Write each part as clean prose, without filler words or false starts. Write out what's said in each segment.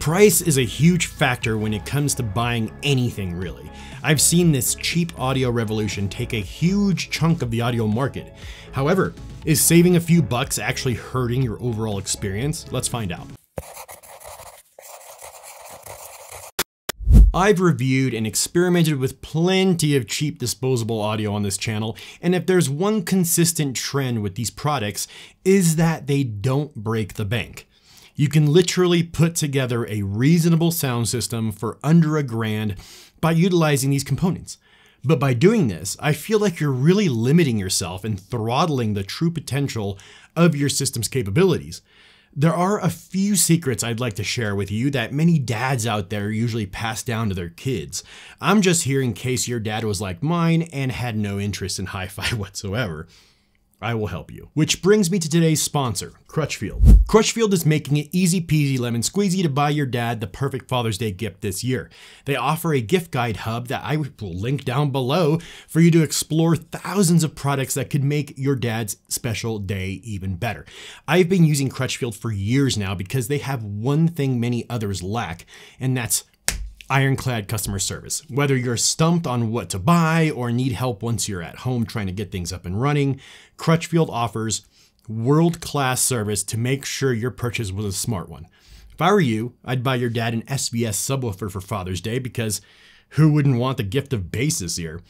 Price is a huge factor when it comes to buying anything, really. I've seen this cheap audio revolution take a huge chunk of the audio market. However, is saving a few bucks actually hurting your overall experience? Let's find out. I've reviewed and experimented with plenty of cheap disposable audio on this channel, and if there's one consistent trend with these products, is that they don't break the bank. You can literally put together a reasonable sound system for under $1,000 by utilizing these components. But by doing this, I feel like you're really limiting yourself and throttling the true potential of your system's capabilities. There are a few secrets I'd like to share with you that many dads out there usually pass down to their kids. I'm just here in case your dad was like mine and had no interest in hi-fi whatsoever. I will help you. Which brings me to today's sponsor, Crutchfield. Crutchfield is making it easy peasy lemon squeezy to buy your dad the perfect Father's Day gift this year. They offer a gift guide hub that I will link down below for you to explore thousands of products that could make your dad's special day even better. I've been using Crutchfield for years now because they have one thing many others lack, and that's ironclad customer service. Whether you're stumped on what to buy or need help once you're at home trying to get things up and running, Crutchfield offers world-class service to make sure your purchase was a smart one. If I were you, I'd buy your dad an SVS subwoofer for Father's Day because who wouldn't want the gift of bass this year?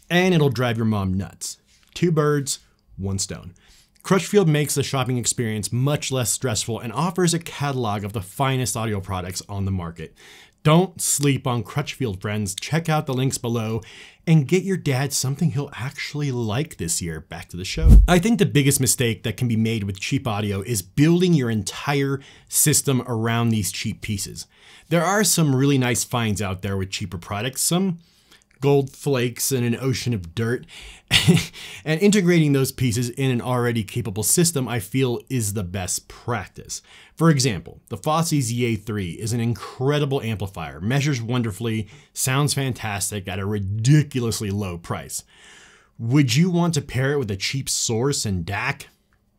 And it'll drive your mom nuts. 2 birds, 1 stone. Crutchfield makes the shopping experience much less stressful and offers a catalog of the finest audio products on the market. Don't sleep on Crutchfield, friends. Check out the links below and get your dad something he'll actually like this year. Back to the show. I think the biggest mistake that can be made with cheap audio is building your entire system around these cheap pieces. There are some really nice finds out there with cheaper products, some gold flakes in an ocean of dirt, and integrating those pieces in an already capable system I feel is the best practice. For example, the Fosse ZA3 is an incredible amplifier, measures wonderfully, sounds fantastic at a ridiculously low price. Would you want to pair it with a cheap source and DAC?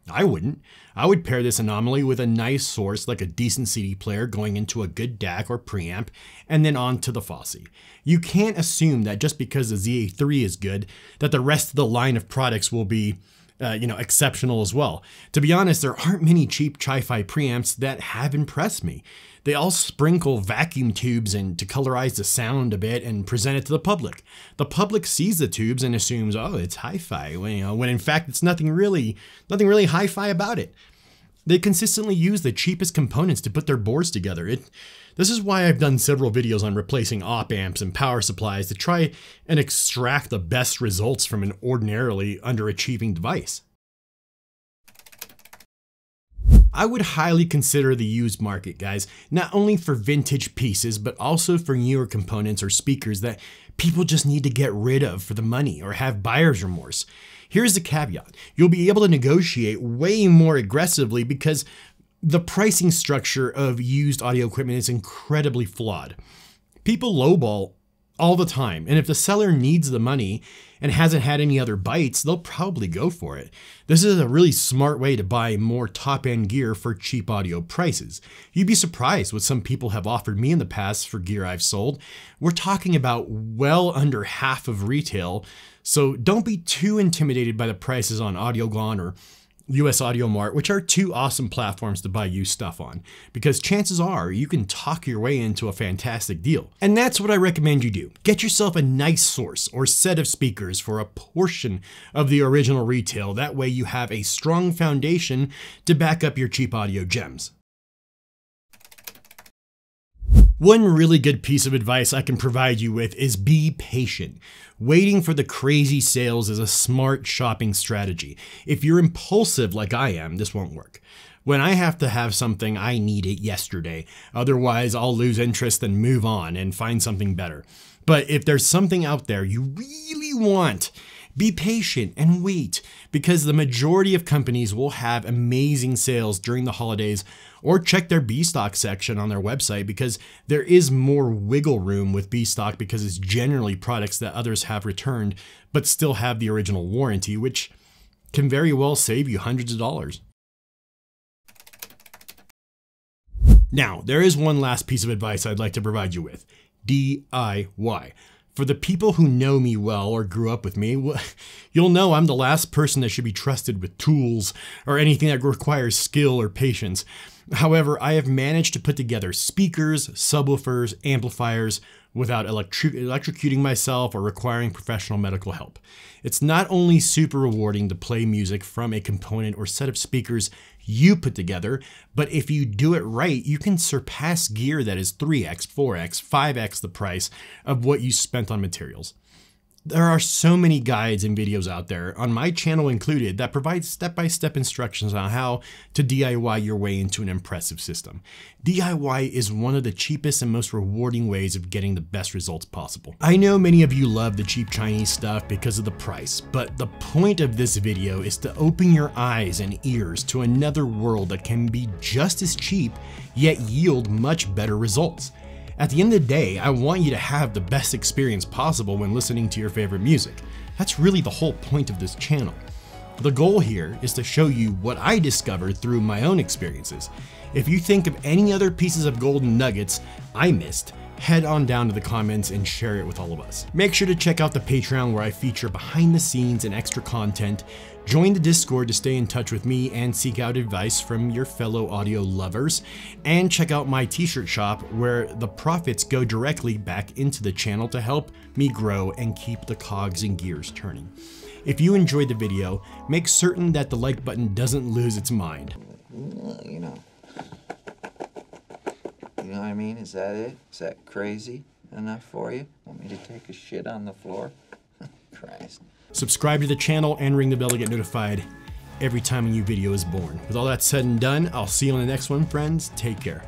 I wouldn't. I would pair this anomaly with a nice source like a decent CD player going into a good DAC or preamp, and then on to the Fosse. You can't assume that just because the ZA3 is good, that the rest of the line of products will be exceptional as well. To be honest, there aren't many cheap HiFi preamps that have impressed me. They all sprinkle vacuum tubes and to colorize the sound a bit and present it to the public. The public sees the tubes and assumes, oh, it's hi-fi, when in fact it's nothing really hi-fi about it. They consistently use the cheapest components to put their boards together. This is why I've done several videos on replacing op amps and power supplies to try and extract the best results from an ordinarily underachieving device. I would highly consider the used market, guys, not only for vintage pieces, but also for newer components or speakers that people just need to get rid of for the money or have buyer's remorse. Here's the caveat. You'll be able to negotiate way more aggressively because the pricing structure of used audio equipment is incredibly flawed. People lowball all the time, and if the seller needs the money and hasn't had any other bites, they'll probably go for it. This is a really smart way to buy more top-end gear for cheap audio prices. You'd be surprised what some people have offered me in the past for gear I've sold. We're talking about well under half of retail, so don't be too intimidated by the prices on AudioGone or US Audio Mart, which are 2 awesome platforms to buy used stuff on, because chances are you can talk your way into a fantastic deal. And that's what I recommend you do. Get yourself a nice source or set of speakers for a portion of the original retail. That way you have a strong foundation to back up your cheap audio gems. One really good piece of advice I can provide you with is be patient. Waiting for the crazy sales is a smart shopping strategy. If you're impulsive like I am, this won't work. When I have to have something, I need it yesterday. Otherwise, I'll lose interest and move on and find something better. But if there's something out there you really want, be patient and wait, because the majority of companies will have amazing sales during the holidays, or check their B-Stock section on their website, because there is more wiggle room with B-Stock because it's generally products that others have returned but still have the original warranty, which can very well save you hundreds of dollars. Now, there is one last piece of advice I'd like to provide you with. D.I.Y. For the people who know me well or grew up with me, you'll know I'm the last person that should be trusted with tools or anything that requires skill or patience. However, I have managed to put together speakers, subwoofers, amplifiers without electrocuting myself or requiring professional medical help. It's not only super rewarding to play music from a component or set of speakers you put together, but if you do it right, you can surpass gear that is 3x, 4x, 5x the price of what you spent on materials. There are so many guides and videos out there, on my channel included, that provide step-by-step instructions on how to DIY your way into an impressive system. DIY is one of the cheapest and most rewarding ways of getting the best results possible. I know many of you love the cheap Chinese stuff because of the price, but the point of this video is to open your eyes and ears to another world that can be just as cheap, yet yield much better results. At the end of the day, I want you to have the best experience possible when listening to your favorite music. That's really the whole point of this channel. The goal here is to show you what I discovered through my own experiences. If you think of any other pieces of golden nuggets I missed, head on down to the comments and share it with all of us. Make sure to check out the Patreon where I feature behind the scenes and extra content. Join the Discord to stay in touch with me and seek out advice from your fellow audio lovers. And check out my t-shirt shop where the profits go directly back into the channel to help me grow and keep the cogs and gears turning. If you enjoyed the video, make certain that the like button doesn't lose its mind. You know what I mean? Is that it? Is that crazy enough for you? Want me to take a shit on the floor? Christ. Subscribe to the channel and ring the bell to get notified every time a new video is born. With all that said and done, I'll see you on the next one, friends. Take care.